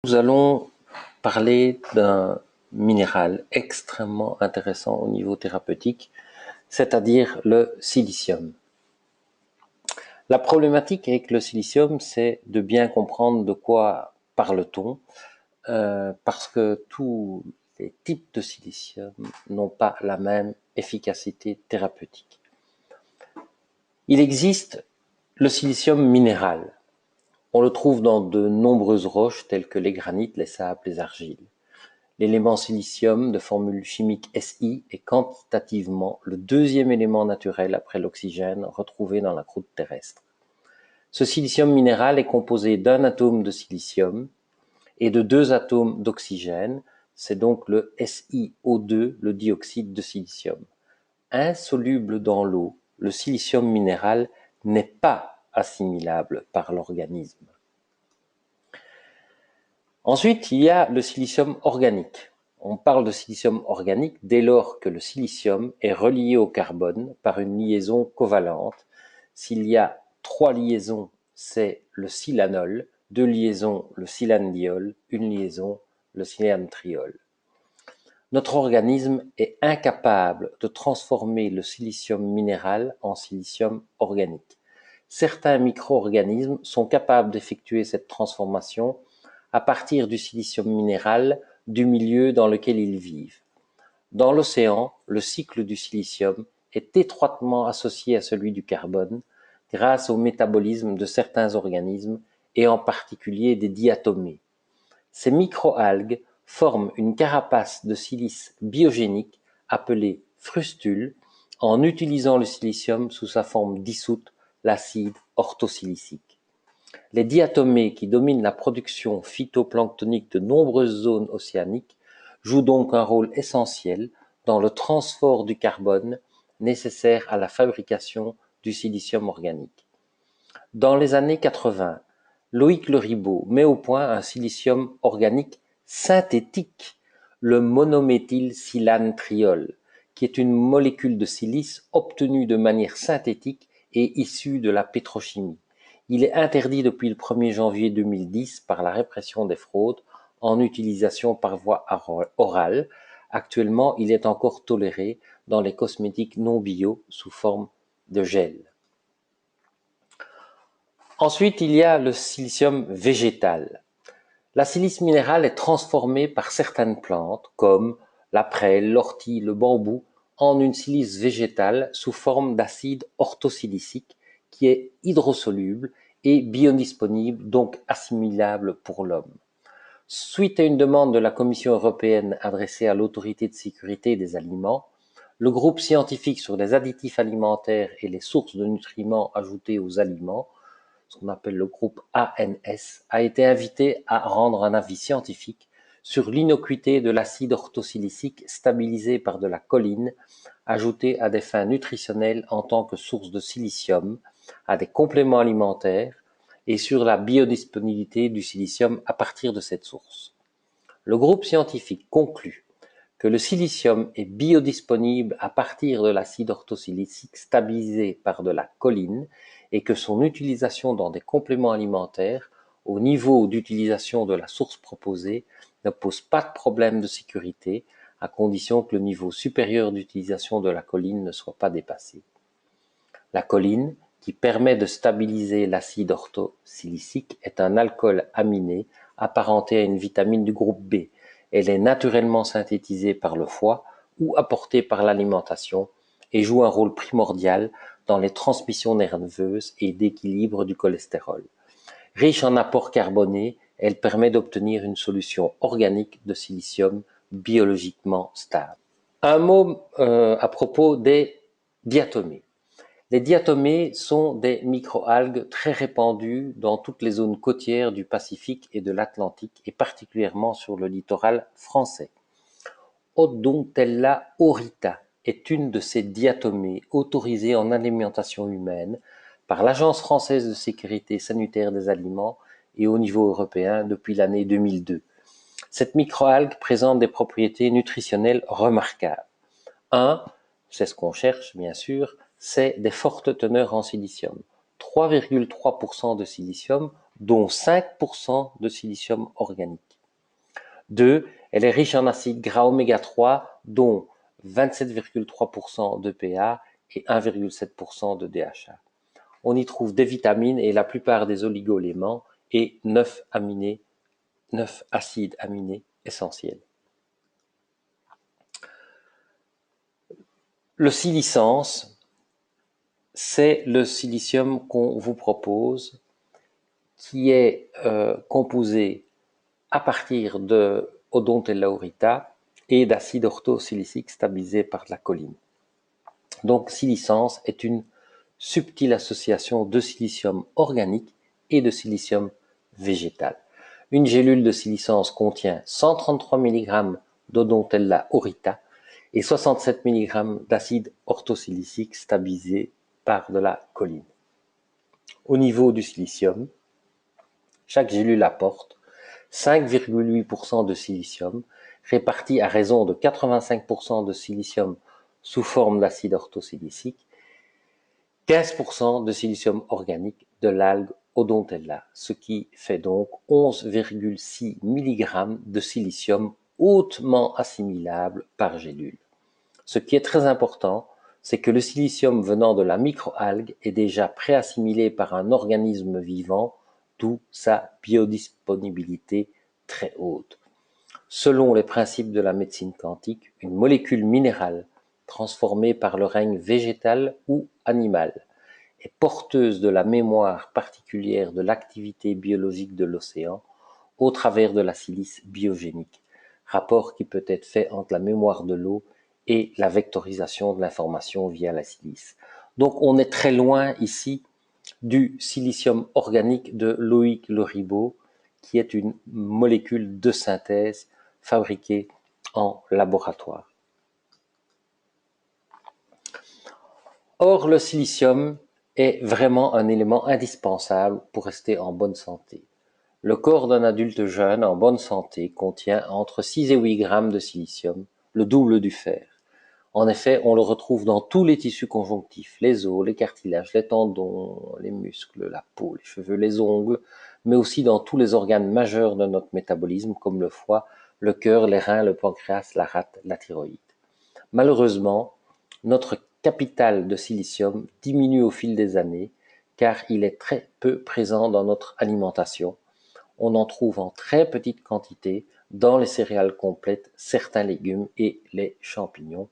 Nous allons parler d'un minéral extrêmement intéressant au niveau thérapeutique, c'est-à-dire le silicium. La problématique avec le silicium, c'est de bien comprendre de quoi parle-t-on, parce que tous les types de silicium n'ont pas la même efficacité thérapeutique. Il existe le silicium minéral. On le trouve dans de nombreuses roches telles que les granites, les sables, les argiles. L'élément silicium de formule chimique Si est quantitativement le deuxième élément naturel après l'oxygène retrouvé dans la croûte terrestre. Ce silicium minéral est composé d'un atome de silicium et de deux atomes d'oxygène, c'est donc le SiO2, le dioxyde de silicium. Insoluble dans l'eau, le silicium minéral n'est pas assimilable par l'organisme. Ensuite, il y a le silicium organique. On parle de silicium organique dès lors que le silicium est relié au carbone par une liaison covalente. S'il y a 3 liaisons, c'est le silanol, 2 liaisons, le silandiol, une liaison, le silantriol. Notre organisme est incapable de transformer le silicium minéral en silicium organique. Certains micro-organismes sont capables d'effectuer cette transformation à partir du silicium minéral du milieu dans lequel ils vivent. Dans l'océan, le cycle du silicium est étroitement associé à celui du carbone grâce au métabolisme de certains organismes et en particulier des diatomées. Ces microalgues forment une carapace de silice biogénique appelée frustule en utilisant le silicium sous sa forme dissoute, l'acide orthosilicique. Les diatomées qui dominent la production phytoplanctonique de nombreuses zones océaniques jouent donc un rôle essentiel dans le transport du carbone nécessaire à la fabrication du silicium organique. Dans les années 80, Loïc Le Ribot met au point un silicium organique synthétique, le monométhylsilantriol, qui est une molécule de silice obtenue de manière synthétique et issue de la pétrochimie. Il est interdit depuis le 1er janvier 2010 par la répression des fraudes en utilisation par voie orale. Actuellement, il est encore toléré dans les cosmétiques non bio sous forme de gel. Ensuite, il y a le silicium végétal. La silice minérale est transformée par certaines plantes, comme la prêle, l'ortie, le bambou, en une silice végétale sous forme d'acide orthosilicique qui est hydrosoluble et biodisponible, donc assimilable pour l'homme. Suite à une demande de la Commission européenne adressée à l'Autorité de sécurité des aliments, le groupe scientifique sur les additifs alimentaires et les sources de nutriments ajoutés aux aliments, ce qu'on appelle le groupe ANS, a été invité à rendre un avis scientifique sur l'innocuité de l'acide orthosilicique stabilisé par de la choline, ajouté à des fins nutritionnelles en tant que source de silicium, à des compléments alimentaires, et sur la biodisponibilité du silicium à partir de cette source. Le groupe scientifique conclut que le silicium est biodisponible à partir de l'acide orthosilicique stabilisé par de la choline et que son utilisation dans des compléments alimentaires, au niveau d'utilisation de la source proposée, ne pose pas de problème de sécurité, à condition que le niveau supérieur d'utilisation de la choline ne soit pas dépassé. La choline, qui permet de stabiliser l'acide orthosilicique, est un alcool aminé apparenté à une vitamine du groupe B. Elle est naturellement synthétisée par le foie ou apportée par l'alimentation et joue un rôle primordial dans les transmissions nerveuses et d'équilibre du cholestérol. Riche en apports carbonés, elle permet d'obtenir une solution organique de silicium biologiquement stable. Un mot à propos des diatomées. Les diatomées sont des microalgues très répandues dans toutes les zones côtières du Pacifique et de l'Atlantique, et particulièrement sur le littoral français. Odontella aurita est une de ces diatomées autorisées en alimentation humaine par l'Agence française de sécurité sanitaire des aliments et au niveau européen depuis l'année 2002. Cette microalgue présente des propriétés nutritionnelles remarquables. 1. C'est ce qu'on cherche, bien sûr, c'est des fortes teneurs en silicium. 3,3% de silicium, dont 5% de silicium organique. 2. Elle est riche en acides gras oméga 3, dont 27,3% de PA et 1,7% de DHA. On y trouve des vitamines et la plupart des oligoéléments et 9 acides aminés essentiels. Le silicence, c'est le silicium qu'on vous propose, qui est composé à partir de Odontella aurita et d'acide orthosilicique stabilisé par la choline. Donc, silicence est une subtile association de silicium organique et de silicium végétal. Une gélule de silicence contient 133 mg d'Odontella aurita et 67 mg d'acide orthosilicique stabilisé par de la choline. Au niveau du silicium, chaque gélule apporte 5,8% de silicium, réparti à raison de 85% de silicium sous forme d'acide orthosilicique, 15% de silicium organique de l'algue Odontella, ce qui fait donc 11,6 mg de silicium hautement assimilable par gélule. Ce qui est très important, c'est que le silicium venant de la microalgue est déjà préassimilé par un organisme vivant, d'où sa biodisponibilité très haute. Selon les principes de la médecine quantique, une molécule minérale transformée par le règne végétal ou animal est porteuse de la mémoire particulière de l'activité biologique de l'océan au travers de la silice biogénique, rapport qui peut être fait entre la mémoire de l'eau et la vectorisation de l'information via la silice. Donc on est très loin ici du silicium organique de Loïc Le Ribot, qui est une molécule de synthèse fabriquée en laboratoire. Or, le silicium est vraiment un élément indispensable pour rester en bonne santé. Le corps d'un adulte jeune en bonne santé contient entre 6 et 8 grammes de silicium, le double du fer. En effet, on le retrouve dans tous les tissus conjonctifs, les os, les cartilages, les tendons, les muscles, la peau, les cheveux, les ongles, mais aussi dans tous les organes majeurs de notre métabolisme, comme le foie, le cœur, les reins, le pancréas, la rate, la thyroïde. Malheureusement, notre capital de silicium diminue au fil des années, car il est très peu présent dans notre alimentation. On en trouve en très petite quantité dans les céréales complètes, certains légumes et les champignons.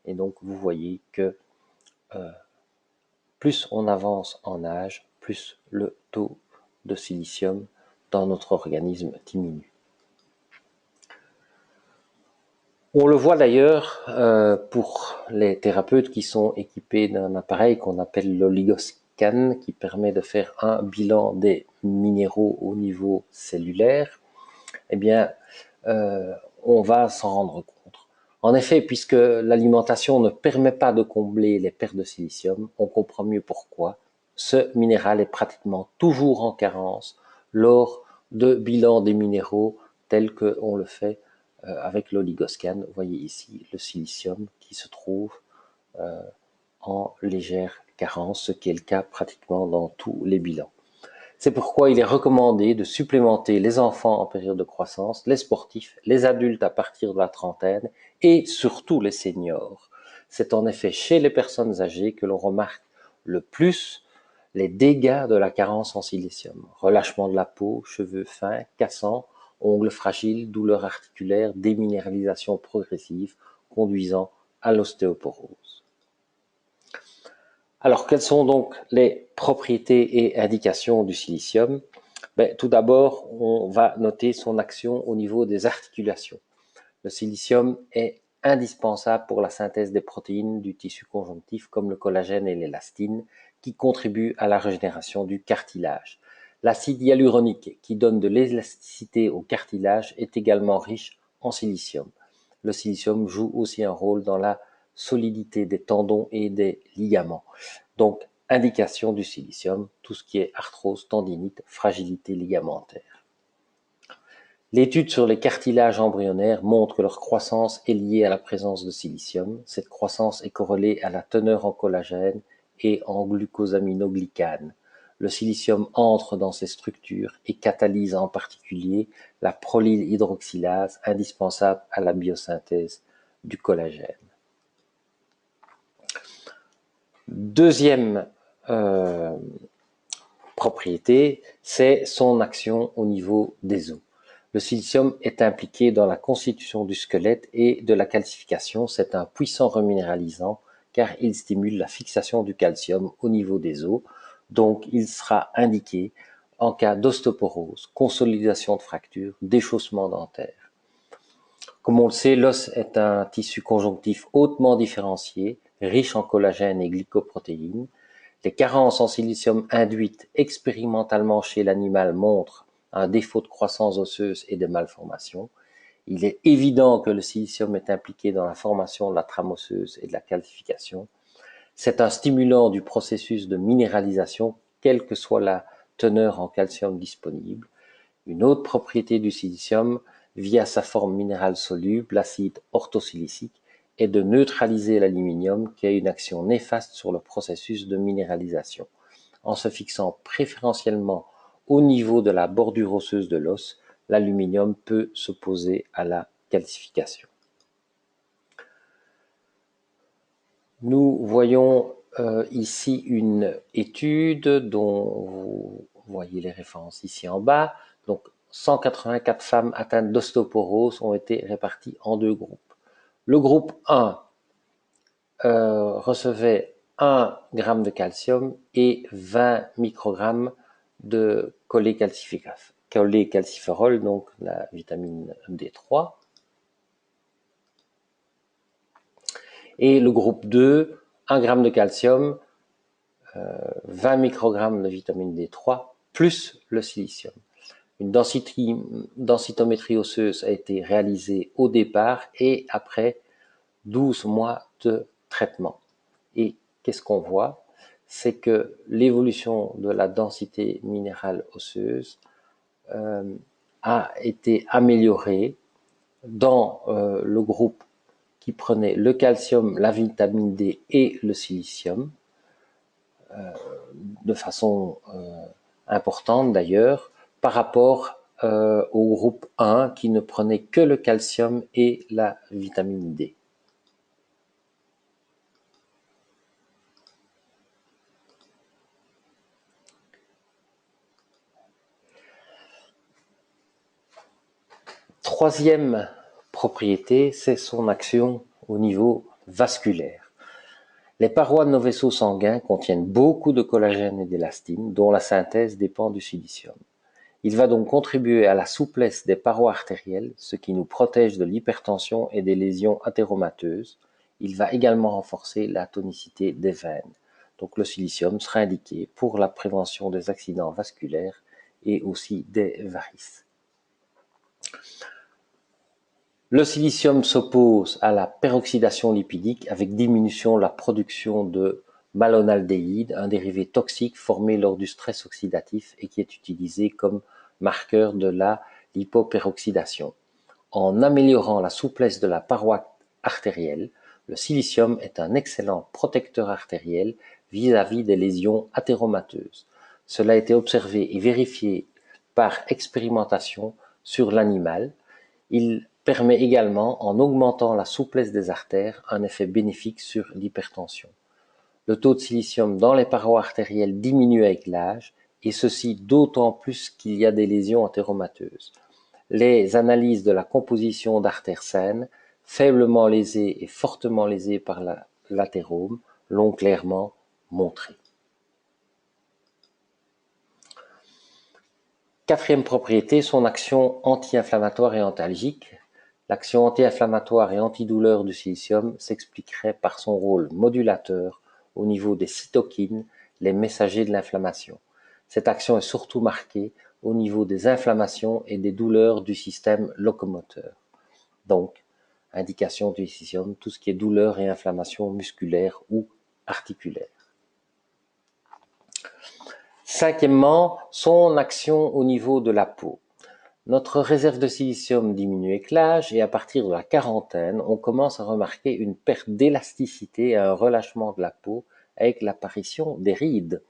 Et donc, vous voyez que plus on avance en âge, plus le taux de silicium dans notre organisme diminue. On le voit d'ailleurs pour les thérapeutes qui sont équipés d'un appareil qu'on appelle l'oligoscan, qui permet de faire un bilan des minéraux au niveau cellulaire. Eh bien, on va s'en rendre compte. En effet, puisque l'alimentation ne permet pas de combler les pertes de silicium, on comprend mieux pourquoi ce minéral est pratiquement toujours en carence lors de bilans des minéraux tels qu'on le fait avec l'oligoscan. Vous voyez ici le silicium qui se trouve en légère carence, ce qui est le cas pratiquement dans tous les bilans. C'est pourquoi il est recommandé de supplémenter les enfants en période de croissance, les sportifs, les adultes à partir de la trentaine et surtout les seniors. C'est en effet chez les personnes âgées que l'on remarque le plus les dégâts de la carence en silicium. Relâchement de la peau, cheveux fins, cassants, ongles fragiles, douleurs articulaires, déminéralisation progressive conduisant à l'ostéoporose. Alors, quelles sont donc les propriétés et indications du silicium? Tout d'abord, on va noter son action au niveau des articulations. Le silicium est indispensable pour la synthèse des protéines du tissu conjonctif comme le collagène et l'élastine qui contribuent à la régénération du cartilage. L'acide hyaluronique qui donne de l'élasticité au cartilage est également riche en silicium. Le silicium joue aussi un rôle dans la solidité des tendons et des ligaments. Donc, indication du silicium, tout ce qui est arthrose, tendinite, fragilité ligamentaire. L'étude sur les cartilages embryonnaires montre que leur croissance est liée à la présence de silicium. Cette croissance est corrélée à la teneur en collagène et en glucosaminoglycane. Le silicium entre dans ces structures et catalyse en particulier la prolylhydroxylase indispensable à la biosynthèse du collagène. Deuxième propriété, c'est son action au niveau des os. Le silicium est impliqué dans la constitution du squelette et de la calcification. C'est un puissant reminéralisant car il stimule la fixation du calcium au niveau des os. Donc, il sera indiqué en cas d'ostéoporose, consolidation de fractures, déchaussement dentaire. Comme on le sait, l'os est un tissu conjonctif hautement différencié, riche en collagène et glycoprotéines. Les carences en silicium induites expérimentalement chez l'animal montrent un défaut de croissance osseuse et de malformation. Il est évident que le silicium est impliqué dans la formation de la trame osseuse et de la calcification. C'est un stimulant du processus de minéralisation, quelle que soit la teneur en calcium disponible. Une autre propriété du silicium, via sa forme minérale soluble, l'acide orthosilicique, est de neutraliser l'aluminium qui a une action néfaste sur le processus de minéralisation. En se fixant préférentiellement au niveau de la bordure osseuse de l'os, l'aluminium peut s'opposer à la calcification. Nous voyons ici une étude dont vous voyez les références ici en bas. Donc, 184 femmes atteintes d'ostéoporose ont été réparties en deux groupes. Le groupe 1 recevait 1 g de calcium et 20 microgrammes de cholécalciferol, donc la vitamine D3. Et le groupe 2, 1 g de calcium, 20 microgrammes de vitamine D3, plus le silicium. Une densitométrie osseuse a été réalisée au départ et après 12 mois de traitement. Et qu'est-ce qu'on voit? C'est que l'évolution de la densité minérale osseuse a été améliorée dans le groupe qui prenait le calcium, la vitamine D et le silicium, de façon importante d'ailleurs, par rapport au groupe 1 qui ne prenait que le calcium et la vitamine D. Troisième propriété, c'est son action au niveau vasculaire. Les parois de nos vaisseaux sanguins contiennent beaucoup de collagène et d'élastine, dont la synthèse dépend du silicium. Il va donc contribuer à la souplesse des parois artérielles, ce qui nous protège de l'hypertension et des lésions athéromateuses. Il va également renforcer la tonicité des veines. Donc le silicium sera indiqué pour la prévention des accidents vasculaires et aussi des varices. Le silicium s'oppose à la peroxydation lipidique avec diminution de la production de malonaldéhyde, un dérivé toxique formé lors du stress oxydatif et qui est utilisé comme marqueur de la lipoperoxydation. En améliorant la souplesse de la paroi artérielle, le silicium est un excellent protecteur artériel vis-à-vis des lésions athéromateuses. Cela a été observé et vérifié par expérimentation sur l'animal. Il permet également, en augmentant la souplesse des artères, un effet bénéfique sur l'hypertension. Le taux de silicium dans les parois artérielles diminue avec l'âge, et ceci d'autant plus qu'il y a des lésions athéromateuses. Les analyses de la composition d'artères saines, faiblement lésées et fortement lésées par l'athérome, l'ont clairement montré. Quatrième propriété, son action anti-inflammatoire et antalgique. L'action anti-inflammatoire et antidouleur du silicium s'expliquerait par son rôle modulateur au niveau des cytokines, les messagers de l'inflammation. Cette action est surtout marquée au niveau des inflammations et des douleurs du système locomoteur. Donc, indication du silicium, tout ce qui est douleur et inflammation musculaire ou articulaire. Cinquièmement, son action au niveau de la peau. Notre réserve de silicium diminue avec l'âge et à partir de la quarantaine, on commence à remarquer une perte d'élasticité et un relâchement de la peau avec l'apparition des rides.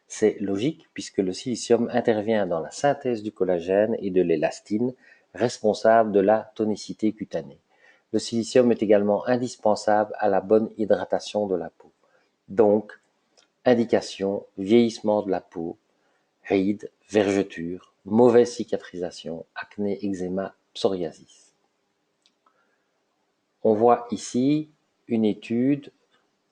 C'est logique puisque le silicium intervient dans la synthèse du collagène et de l'élastine, responsable de la tonicité cutanée. Le silicium est également indispensable à la bonne hydratation de la peau. Donc, indication, vieillissement de la peau, rides, vergetures, mauvaise cicatrisation, acné, eczéma, psoriasis. On voit ici une étude,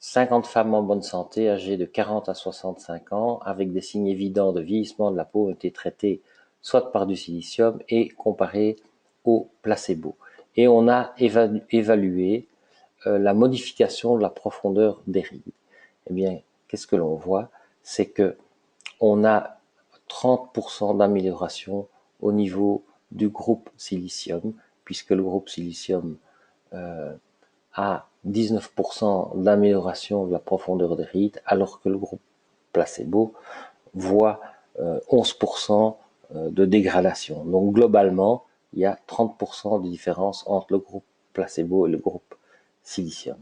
50 femmes en bonne santé âgées de 40 à 65 ans avec des signes évidents de vieillissement de la peau ont été traitées soit par du silicium et comparées au placebo. Et on a évalué la modification de la profondeur des rides. Eh bien, qu'est-ce que l'on voit? C'est que on a 30% d'amélioration au niveau du groupe silicium, puisque le groupe silicium a 19% d'amélioration de la profondeur des rides, alors que le groupe placebo voit 11% de dégradation. Donc globalement, il y a 30% de différence entre le groupe placebo et le groupe silicium.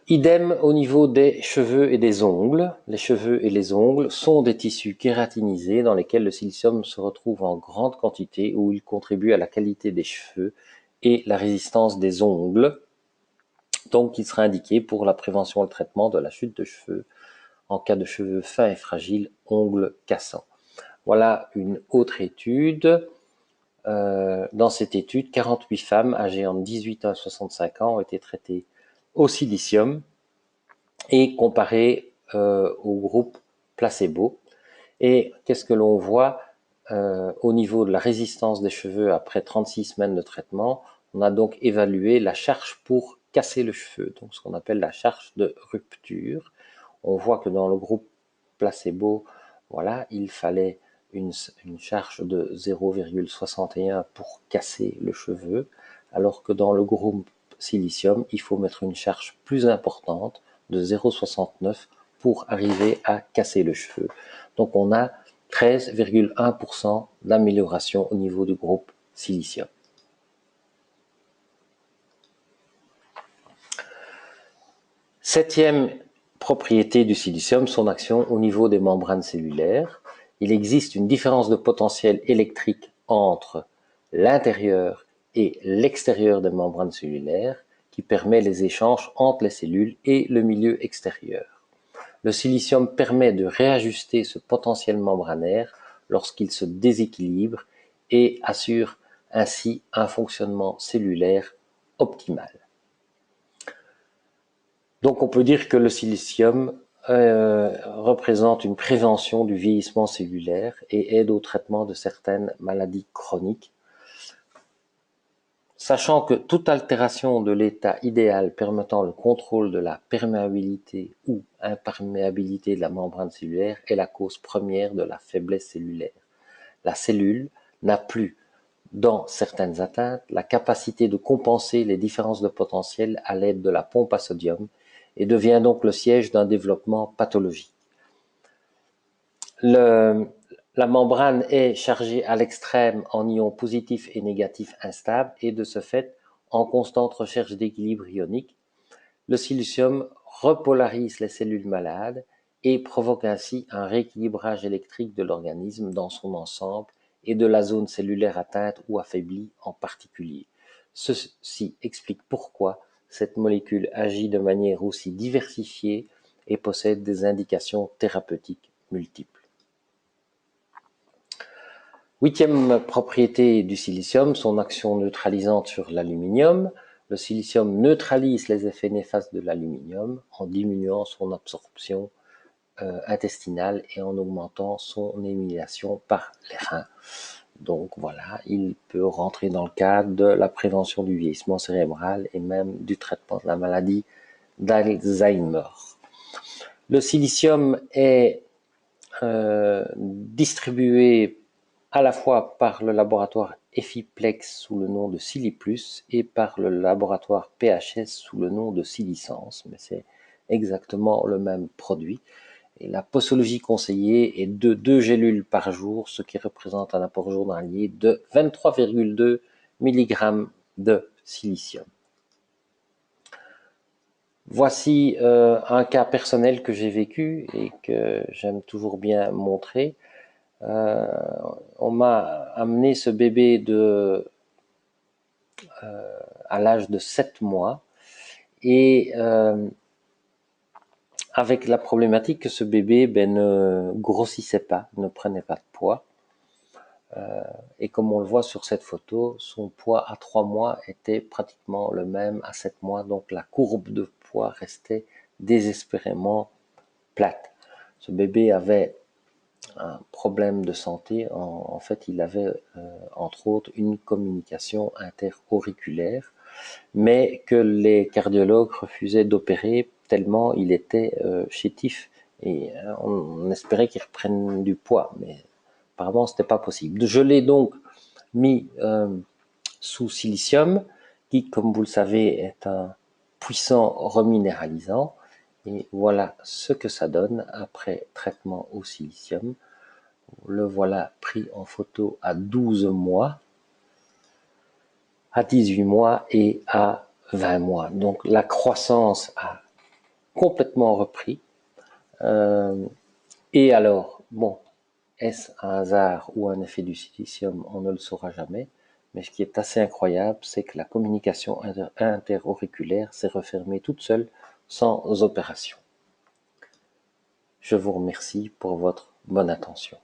Idem au niveau des cheveux et des ongles. Les cheveux et les ongles sont des tissus kératinisés dans lesquels le silicium se retrouve en grande quantité, où il contribue à la qualité des cheveux et la résistance des ongles. Donc il sera indiqué pour la prévention et le traitement de la chute de cheveux en cas de cheveux fins et fragiles, ongles cassants. Voilà une autre étude. Dans cette étude, 48 femmes âgées entre 18 à 65 ans ont été traitées au silicium et comparées au groupe placebo. Et qu'est-ce que l'on voit au niveau de la résistance des cheveux après 36 semaines de traitement? On a donc évalué la charge pour casser le cheveu, donc ce qu'on appelle la charge de rupture. On voit que dans le groupe placebo, voilà, il fallait une charge de 0,61 pour casser le cheveu, alors que dans le groupe silicium, il faut mettre une charge plus importante de 0,69 pour arriver à casser le cheveu. Donc on a 13,1% d'amélioration au niveau du groupe silicium. Septième propriété du silicium, son action au niveau des membranes cellulaires. Il existe une différence de potentiel électrique entre l'intérieur et l'extérieur des membranes cellulaires qui permet les échanges entre les cellules et le milieu extérieur. Le silicium permet de réajuster ce potentiel membranaire lorsqu'il se déséquilibre et assure ainsi un fonctionnement cellulaire optimal. Donc on peut dire que le silicium représente une prévention du vieillissement cellulaire et aide au traitement de certaines maladies chroniques. Sachant que toute altération de l'état idéal permettant le contrôle de la perméabilité ou imperméabilité de la membrane cellulaire est la cause première de la faiblesse cellulaire. La cellule n'a plus, dans certaines atteintes, la capacité de compenser les différences de potentiel à l'aide de la pompe à sodium et devient donc le siège d'un développement pathologique. La membrane est chargée à l'extrême en ions positifs et négatifs instables et de ce fait en constante recherche d'équilibre ionique. Le silicium repolarise les cellules malades et provoque ainsi un rééquilibrage électrique de l'organisme dans son ensemble et de la zone cellulaire atteinte ou affaiblie en particulier. Ceci explique pourquoi cette molécule agit de manière aussi diversifiée et possède des indications thérapeutiques multiples. Huitième propriété du silicium, son action neutralisante sur l'aluminium. Le silicium neutralise les effets néfastes de l'aluminium en diminuant son absorption intestinale et en augmentant son élimination par les reins. Donc voilà, il peut rentrer dans le cadre de la prévention du vieillissement cérébral et même du traitement de la maladie d'Alzheimer. Le silicium est distribué à la fois par le laboratoire Effiplex sous le nom de Siliplus et par le laboratoire PHS sous le nom de Silicence, mais c'est exactement le même produit. Et la posologie conseillée est de 2 gélules par jour, ce qui représente un apport journalier de 23,2 mg de silicium. Voici un cas personnel que j'ai vécu et que j'aime toujours bien montrer. Euh, on m'a amené ce bébé à l'âge de 7 mois et avec la problématique que ce bébé ne grossissait pas, ne prenait pas de poids. Et comme on le voit sur cette photo, son poids à 3 mois était pratiquement le même à 7 mois, donc la courbe de poids restait désespérément plate. Ce bébé avait un problème de santé. En fait, il avait entre autres une communication interauriculaire, mais que les cardiologues refusaient d'opérer tellement il était chétif. Et on espérait qu'il reprenne du poids, mais apparemment c'était pas possible. Je l'ai donc mis sous silicium, qui, comme vous le savez, est un puissant reminéralisant. Et voilà ce que ça donne après traitement au silicium. Le voilà pris en photo à 12 mois, à 18 mois et à 20 mois. Donc la croissance a complètement repris. Et alors, bon, est-ce un hasard ou un effet du silicium? On ne le saura jamais. Mais ce qui est assez incroyable, c'est que la communication interauriculaire s'est refermée toute seule sans opération. Je vous remercie pour votre bonne attention.